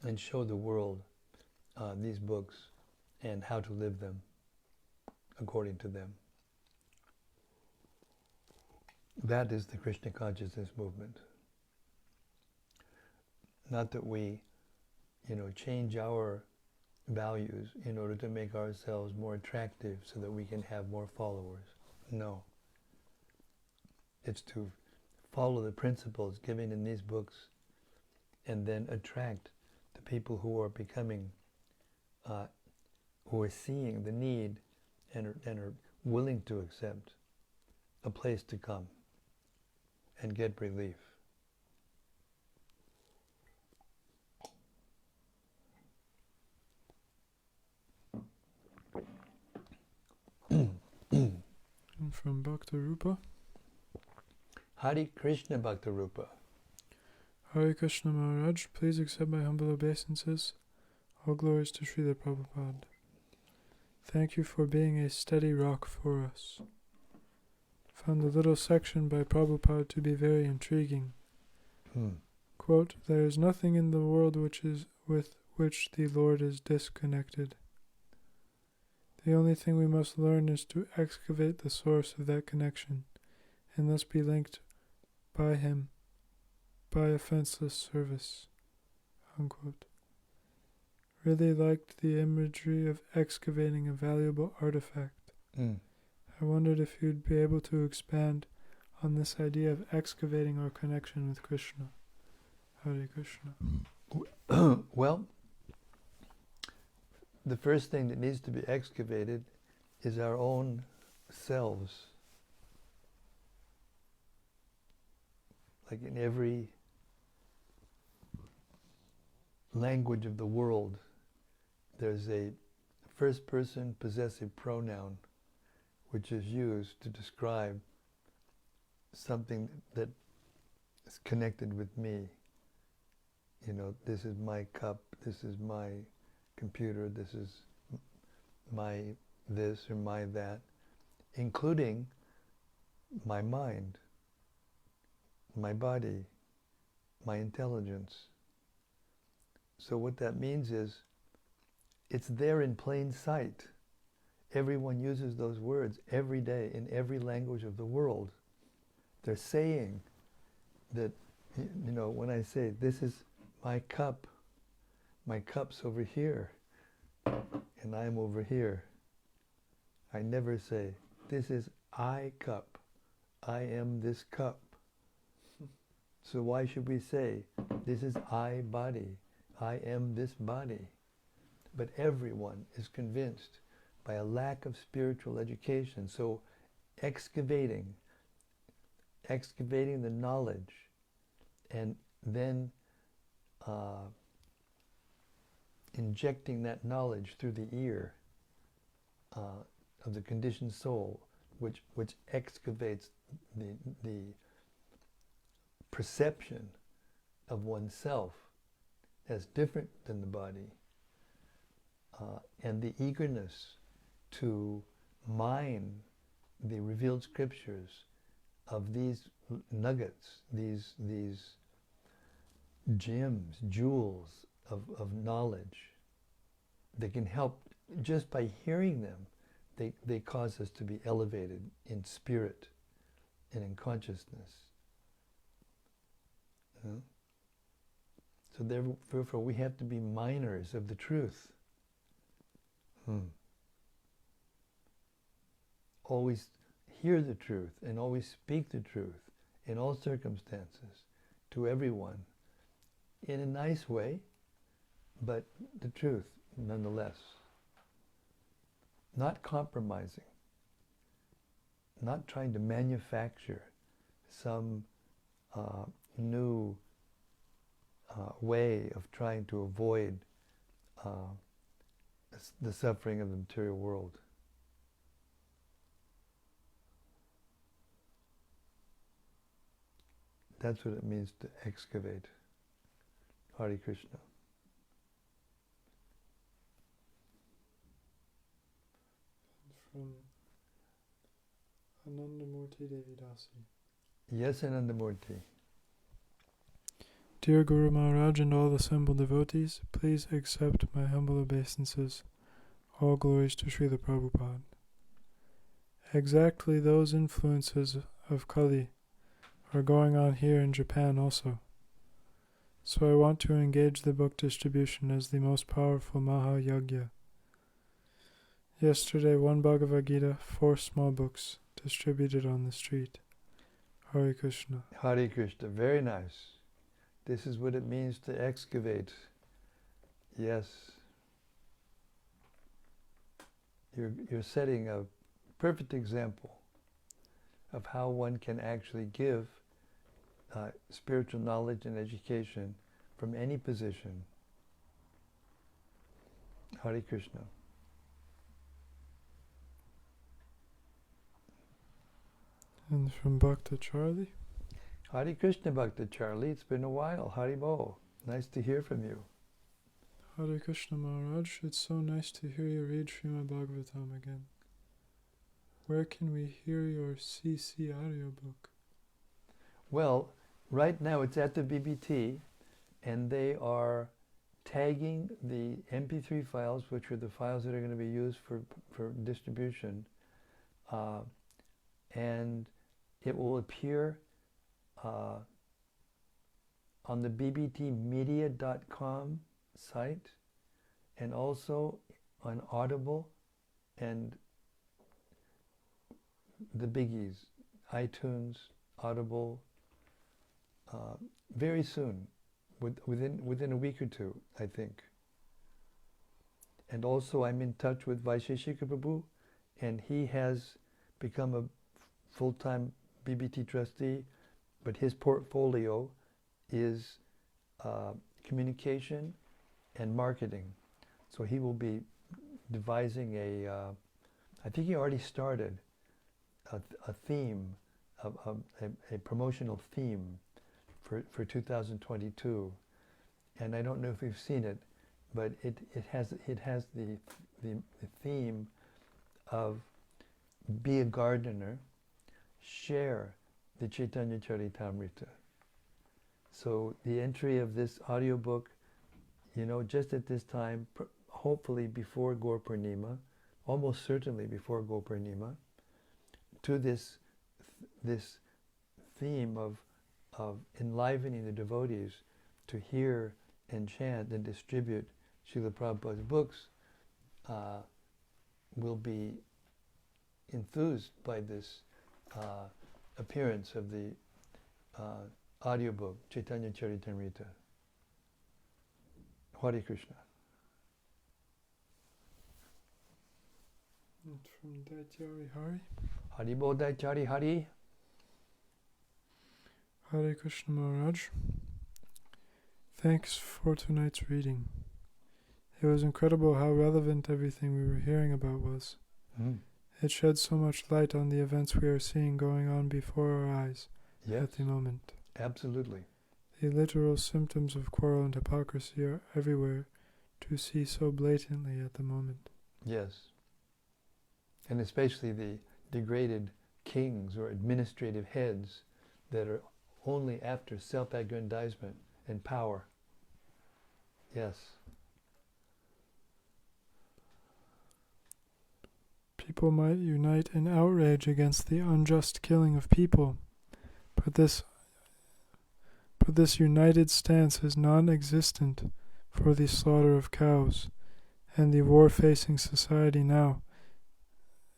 and show the world these books and how to live them according to them. That is the Krishna consciousness movement. Not that we, change our values in order to make ourselves more attractive so that we can have more followers. No. It's to follow the principles given in these books and then attract the people who are becoming, who are seeing the need and are willing to accept a place to come and get relief. And from Bhakta Rupa. Hare Krishna Bhakta Rupa. Hare Krishna Maharaj, please accept my humble obeisances. All glories to Srila Prabhupada. Thank you for being a steady rock for us. Found the little section by Prabhupada to be very intriguing. Quote, there is nothing in the world with which the Lord is disconnected. The only thing we must learn is to excavate the source of that connection, and thus be linked by Him by a fenceless service. Unquote. Really liked the imagery of excavating a valuable artifact. I wondered if you'd be able to expand on this idea of excavating our connection with Krishna. Hare Krishna. Well, the first thing that needs to be excavated is our own selves. Like in every language of the world, there's a first person possessive pronoun which is used to describe something that is connected with me. This is my cup, this is my computer, this is my this or my that, including my mind, my body, my intelligence. So what that means is, it's there in plain sight. Everyone uses those words every day in every language of the world. They're saying that, when I say, this is my cup's over here, and I'm over here. I never say, this is I cup, I am this cup. So why should we say, this is I body, I am this body? But everyone is convinced by a lack of spiritual education. So excavating the knowledge, and then injecting that knowledge through the ear of the conditioned soul, which excavates the perception of oneself as different than the body, and the eagerness to mine the revealed scriptures of these nuggets, these gems, jewels of knowledge. They can help, just by hearing them, they cause us to be elevated in spirit and in consciousness. So therefore we have to be miners of the truth. Always hear the truth and always speak the truth in all circumstances to everyone in a nice way, but the truth nonetheless. Not compromising, not trying to manufacture some new way of trying to avoid the suffering of the material world. That's what it means to excavate. Hare Krishna. From Anandamurti Devidasi. Yes, Anandamurti. Dear Guru Maharaj and all assembled devotees, please accept my humble obeisances. All glories to Srila Prabhupada. Exactly those influences of Kali are going on here in Japan also. So I want to engage the book distribution as the most powerful Mahayagya. Yesterday, 1 Bhagavad Gita, 4 small books distributed on the street. Hare Krishna. Hare Krishna. Very nice. This is what it means to excavate. Yes. You're setting a perfect example of how one can actually give spiritual knowledge and education from any position. Hare Krishna. And from Bhakta Charlie. Hare Krishna, Bhakta Charlie. It's been a while. Haribo. Nice to hear from you. Hare Krishna Maharaj. It's so nice to hear you read Śrīmad-Bhāgavatam again. Where can we hear your CC audiobook? Well, right now it's at the BBT, and they are tagging the MP3 files, which are the files that are going to be used for distribution, and it will appear on the bbtmedia.com site, and also on Audible and the biggies, iTunes, Audible, very soon, within a week or two, I think. And also I'm in touch with Vaisheshika Prabhu, and he has become a full-time BBT trustee, but his portfolio is communication and marketing. So he will be devising I think he already started a theme, a promotional theme for 2022. And I don't know if you've seen it, but it has the theme of be a gardener, share the Chaitanya Charitamrita. So the entry of this audiobook, just at this time, hopefully before Gaur Purnima, almost certainly before Gaur Purnima, to this theme of enlivening the devotees to hear and chant and distribute Srila Prabhupada's books, will be enthused by this appearance of the audiobook, Chaitanya Charitamrita. Hare Krishna. And from Daityari Hari. Haribo Daityari Hari. Hare Krishna Maharaj. Thanks for tonight's reading. It was incredible how relevant everything we were hearing about was. It shed so much light on the events we are seeing going on before our eyes at the moment. Absolutely. The literal symptoms of quarrel and hypocrisy are everywhere to see so blatantly at the moment. Yes. And especially the degraded kings or administrative heads that are only after self-aggrandizement and power. Yes. People might unite in outrage against the unjust killing of people, but this united stance is non-existent for the slaughter of cows, and the war-facing society now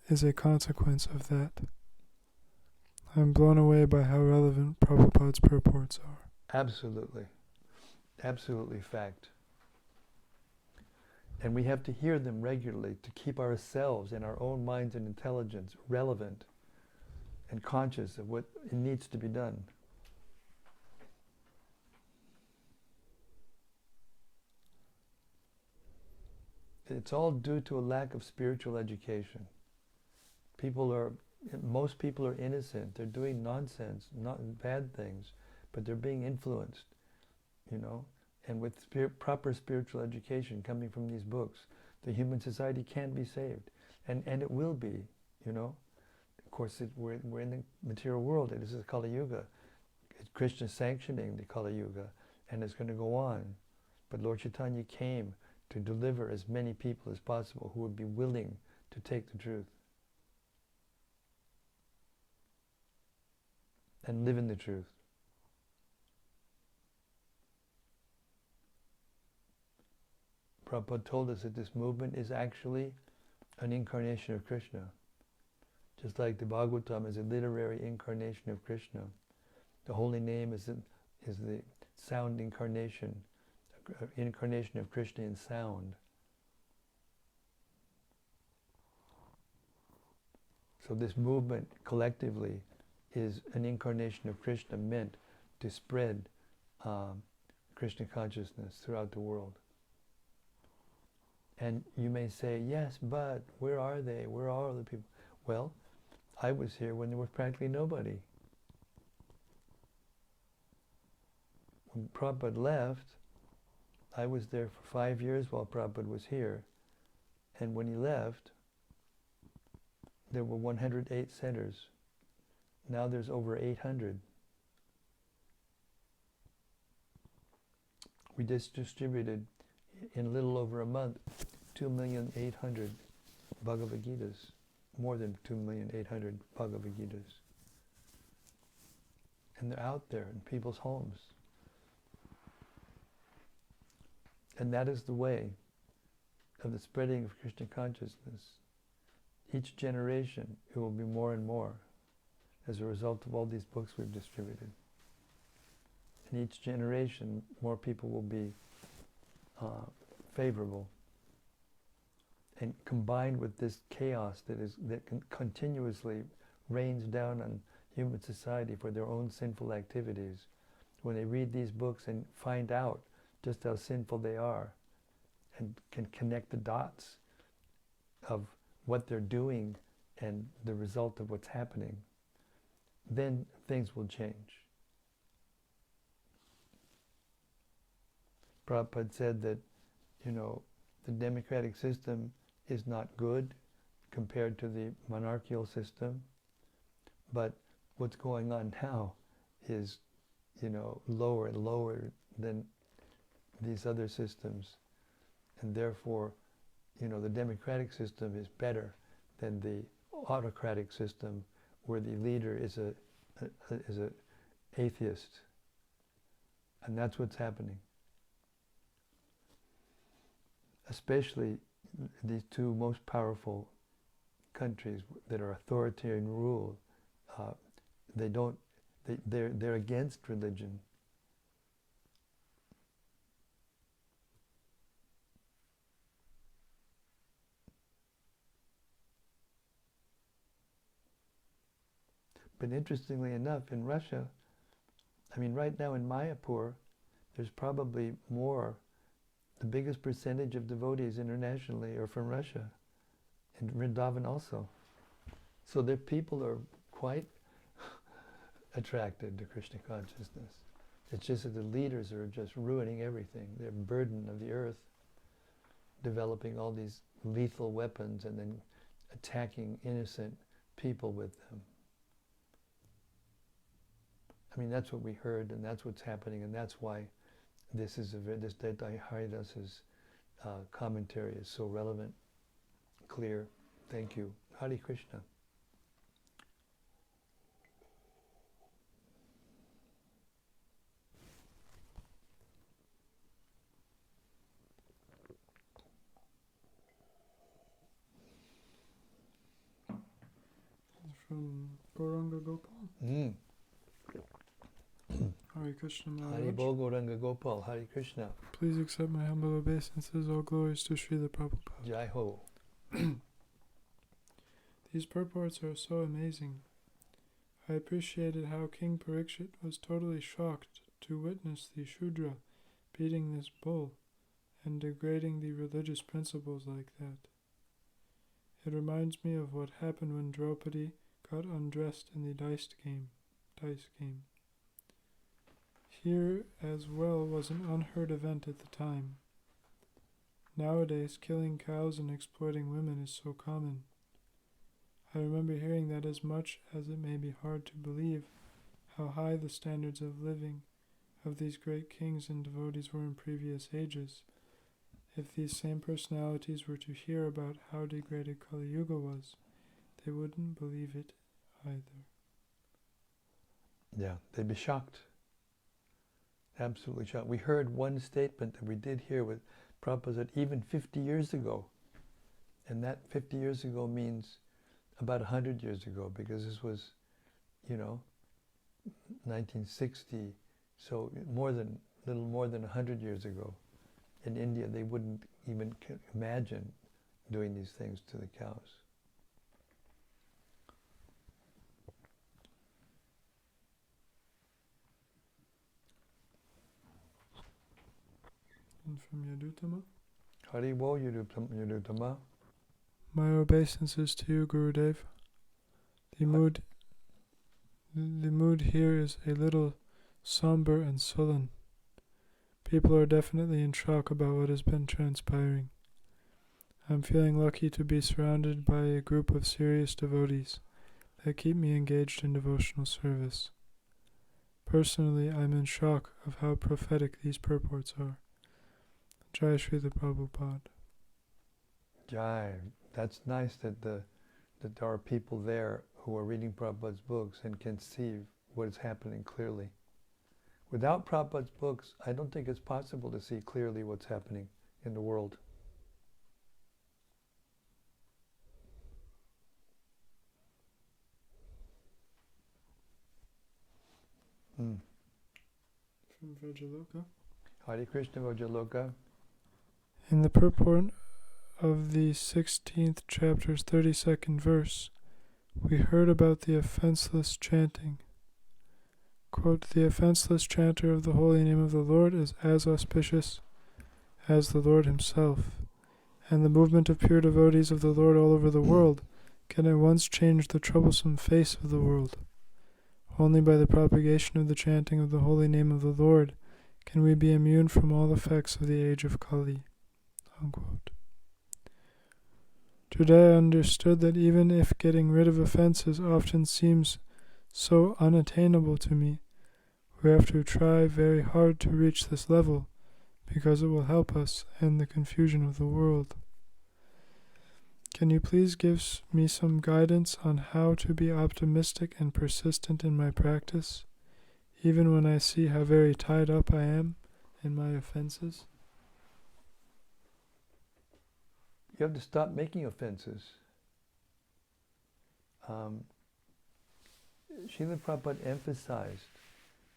is a consequence of that. I'm blown away by how relevant Prabhupada's purports are. Absolutely. Absolutely fact. And we have to hear them regularly to keep ourselves and our own minds and intelligence relevant and conscious of what needs to be done. It's all due to a lack of spiritual education. Most people are innocent. They're doing nonsense, not bad things, but they're being influenced, And with proper spiritual education coming from these books, the human society can be saved. And it will be, course, we're in the material world. This is Kali Yuga. Krishna sanctioning the Kali Yuga, and it's going to go on. But Lord Chaitanya came to deliver as many people as possible who would be willing to take the truth and live in the truth. Prabhupada told us that this movement is actually an incarnation of Krishna. Just like the Bhagavatam is a literary incarnation of Krishna. The holy name is the sound incarnation of Krishna in sound. So this movement collectively is an incarnation of Krishna meant to spread Krishna consciousness throughout the world. And you may say, yes, but where are they? Where are all the people? Well, I was here when there was practically nobody. When Prabhupada left, I was there for 5 years while Prabhupada was here. And when he left, there were 108 centers. Now there's over 800. We just distributed in a little over a month 2,800,000 Bhagavad Gitas, more than 2,800,000 Bhagavad Gitas. And they're out there in people's homes. And that is the way of the spreading of Krishna consciousness. Each generation, it will be more and more as a result of all these books we've distributed. In each generation, more people will be favorable. And combined with this chaos that continuously rains down on human society for their own sinful activities, when they read these books and find out just how sinful they are and can connect the dots of what they're doing and the result of what's happening, then things will change. Prabhupada said that, the democratic system is not good compared to the monarchical system, but what's going on now is, lower and lower than these other systems, and therefore, the democratic system is better than the autocratic system, where the leader is a atheist, and that's what's happening. Especially these two most powerful countries that are authoritarian rule, they're against religion. But interestingly enough, in Russia, right now in Mayapur, there's probably the biggest percentage of devotees internationally are from Russia, and Vrindavan also. So their people are quite attracted to Krishna consciousness. It's just that the leaders are just ruining everything. They're a burden of the earth, developing all these lethal weapons and then attacking innocent people with them. That's what we heard, and that's what's happening, and that's why this Haridas' commentary is so relevant, clear. Thank you. Hare Krishna. From Gauranga Gopal. Hare Krishna Maharaj. Hare Bol Gauranga Gopal. Hare Krishna. Please accept my humble obeisances. All glories to Srila Prabhupada. Jai Ho. These purports are so amazing. I appreciated how King Parīkṣit was totally shocked to witness the Shudra beating this bull and degrading the religious principles like that. It reminds me of what happened when Draupadi got undressed in the dice game. Here as well was an unheard event at the time. Nowadays, killing cows and exploiting women is so common. I remember hearing that as much as it may be hard to believe how high the standards of living of these great kings and devotees were in previous ages, if these same personalities were to hear about how degraded Kali Yuga was, they wouldn't believe it either. Yeah, they'd be shocked. Absolutely shocked. We heard one statement that we did hear with Prabhupada said even 50 years ago. And that 50 years ago means about 100 years ago, because this was, 1960. So little more than 100 years ago. In India, they wouldn't even imagine doing these things to the cows. And from Yadutama, Haribo Yadutama. my obeisances to you, Gurudev. The mood here is a little somber and sullen. People are definitely in shock about what has been transpiring. I'm feeling lucky to be surrounded by a group of serious devotees that keep me engaged in devotional service. Personally, I'm in shock of how prophetic these purports are. Jai Srila Prabhupada. Jai. That's nice that there are people there who are reading Prabhupada's books and can see what is happening clearly. Without Prabhupada's books, I don't think it's possible to see clearly what's happening in the world. From Vrajaloka. Hare Krishna Vrajaloka. In the purport of the 16th chapter's 32nd verse, we heard about the offenseless chanting. Quote, the offenseless chanter of the holy name of the Lord is as auspicious as the Lord himself, and the movement of pure devotees of the Lord all over the world can at once change the troublesome face of the world. Only by the propagation of the chanting of the holy name of the Lord can we be immune from all effects of the age of Kali. Unquote. Today I understood that even if getting rid of offenses often seems so unattainable to me, we have to try very hard to reach this level, because it will help us end the confusion of the world. Can you please give me some guidance on how to be optimistic and persistent in my practice, even when I see how very tied up I am in my offenses? You have to stop making offenses. Srila Prabhupada emphasized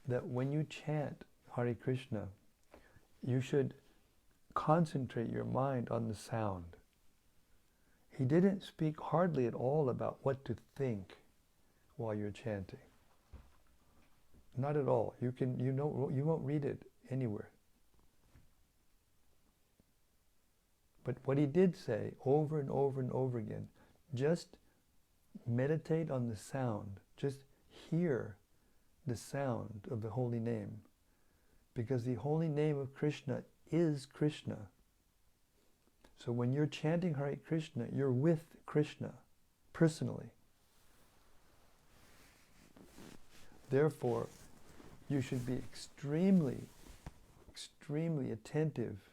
that when you chant Hare Krishna, you should concentrate your mind on the sound. He didn't speak hardly at all about what to think while you're chanting. Not at all. You won't read it anywhere. But what he did say over and over and over again, just meditate on the sound. Just hear the sound of the holy name. Because the holy name of Krishna is Krishna. So when you're chanting Hare Krishna, you're with Krishna personally. Therefore, you should be extremely, extremely attentive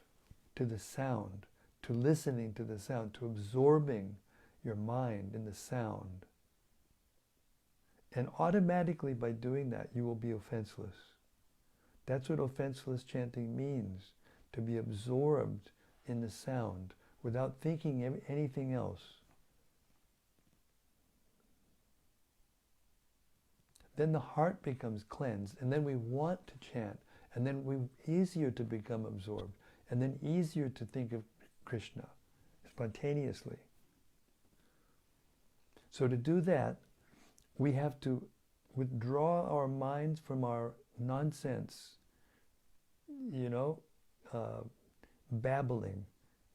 to the sound, to listening to the sound, to absorbing your mind in the sound. And automatically by doing that, you will be offenseless. That's what offenseless chanting means, to be absorbed in the sound without thinking anything else. Then the heart becomes cleansed, and then we want to chant, and then we're easier to become absorbed, and then easier to think of Krishna spontaneously. So to do that, we have to withdraw our minds from our nonsense, babbling.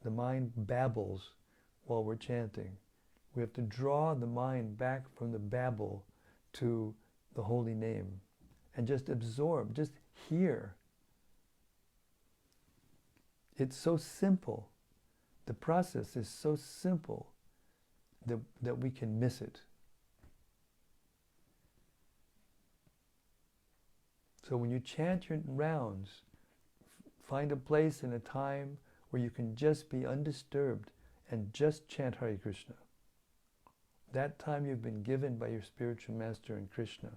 The mind babbles while we're chanting. We have to draw the mind back from the babble to the holy name and just absorb, just hear. It's so simple. The process is so simple. that we can miss it. So when you chant your rounds, find a place and a time where you can just be undisturbed and just chant Hare Krishna. That time you've been given by your spiritual master and Krishna.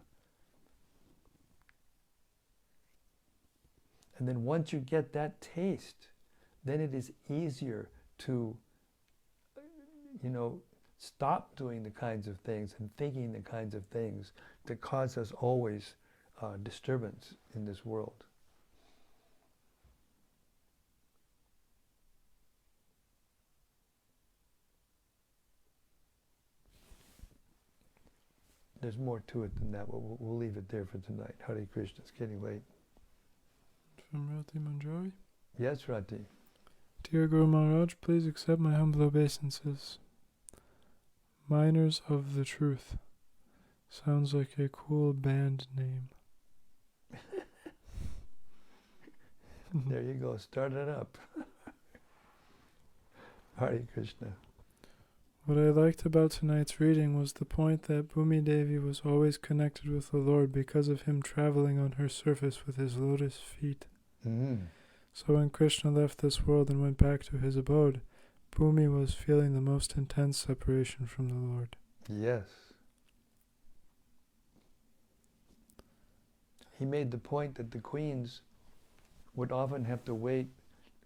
And then once you get that taste, then it is easier to, stop doing the kinds of things and thinking the kinds of things that cause us always disturbance in this world. There's more to it than that, but we'll leave it there for tonight. Hare Krishna, it's getting late. From Rati Manjari? Yes, Rati. Dear Guru Maharaj, please accept my humble obeisances. Miners of the Truth. Sounds like a cool band name. There you go, start it up. Hare Krishna. What I liked about tonight's reading was the point that Bhumi Devi was always connected with the Lord because of him traveling on her surface with his lotus feet. So when Krishna left this world and went back to his abode, Bhumi was feeling the most intense separation from the Lord. Yes. He made the point that the queens would often have to wait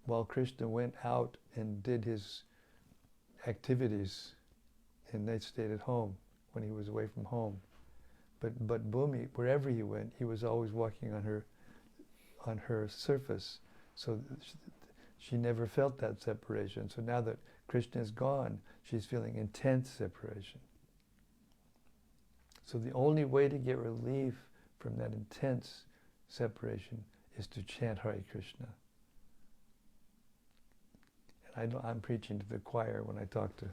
while Krishna went out and did his activities, and they stayed at home when he was away from home. But Bhumi, wherever he went, he was always walking on her surface, so she never felt that separation. So now that Krishna is gone, she's feeling intense separation. So the only way to get relief from that intense separation is to chant Hare Krishna. And I'm preaching to the choir when I talk to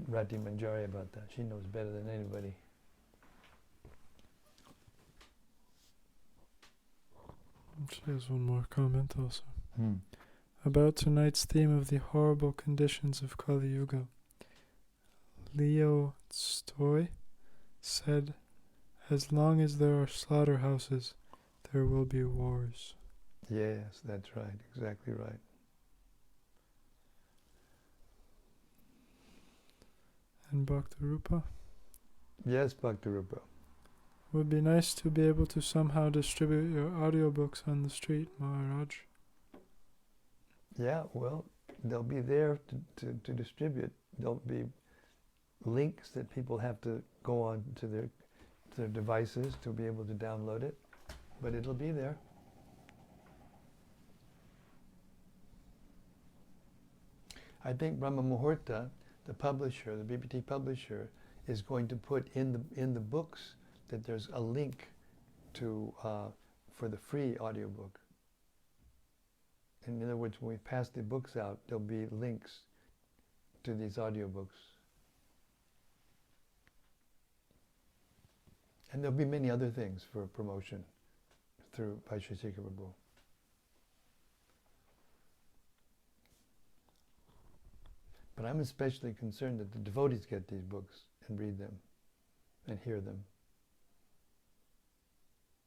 Rati Manjari about that. She knows better than anybody. She has one more comment also. About tonight's theme of the horrible conditions of Kali Yuga. Leo Tolstoy said, "As long as there are slaughterhouses, there will be wars." Yes, that's right, exactly right. And Bhakti-Rupa? Yes, Bhakti-Rupa. It would be nice to be able to somehow distribute your audiobooks on the street, Maharaj. Yeah, well, they'll be there to distribute. There'll be links that people have to go on to their devices to be able to download it, but it'll be there. I think Brahma Muhurta, the publisher, the BPT publisher, is going to put in the books that there's a link to for the free audiobook. In other words, when we pass the books out, there'll be links to these audiobooks. And there'll be many other things for promotion by Sri Sika Prabhu. But I'm especially concerned that the devotees get these books and read them and hear them.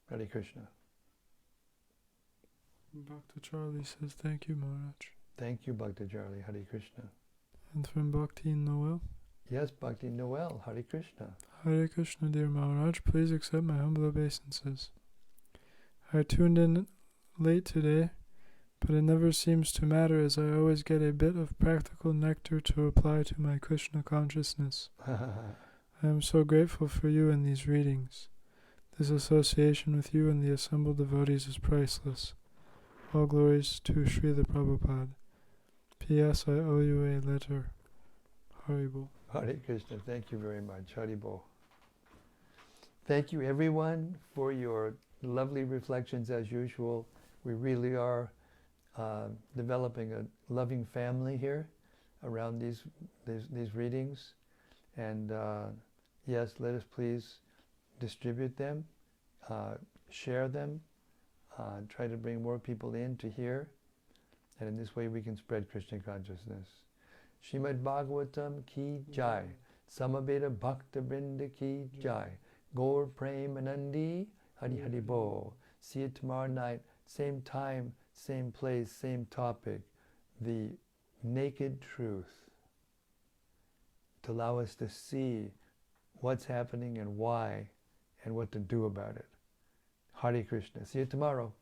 Hare Krishna. Bhakti Charlie says, "Thank you, Maharaj." Thank you, Bhakti Charlie. Hare Krishna. And from Bhakti Noel? Yes, Bhakti Noel. Hare Krishna. Hare Krishna, dear Maharaj. Please accept my humble obeisances. I tuned in late today, but it never seems to matter as I always get a bit of practical nectar to apply to my Krishna consciousness. I am so grateful for you in these readings. This association with you and the assembled devotees is priceless. All glories to Srila Prabhupada. P.S. I owe you a letter. Haribol. Hare Krishna. Thank you very much. Haribol. Thank you, everyone, for your lovely reflections as usual. We really are developing a loving family here around these readings. And yes, let us please distribute them, share them, try to bring more people in to hear, and in this way we can spread Krishna consciousness. Śrīmad-Bhāgavatam ki jai. Samaveta Bhakta Vrinda Ki Jai. Gaur Premanandi Hari Hari Bol. See you tomorrow night, same time, same place, same topic. The naked truth, to allow us to see what's happening and why and what to do about it. Hare Krishna. See you tomorrow.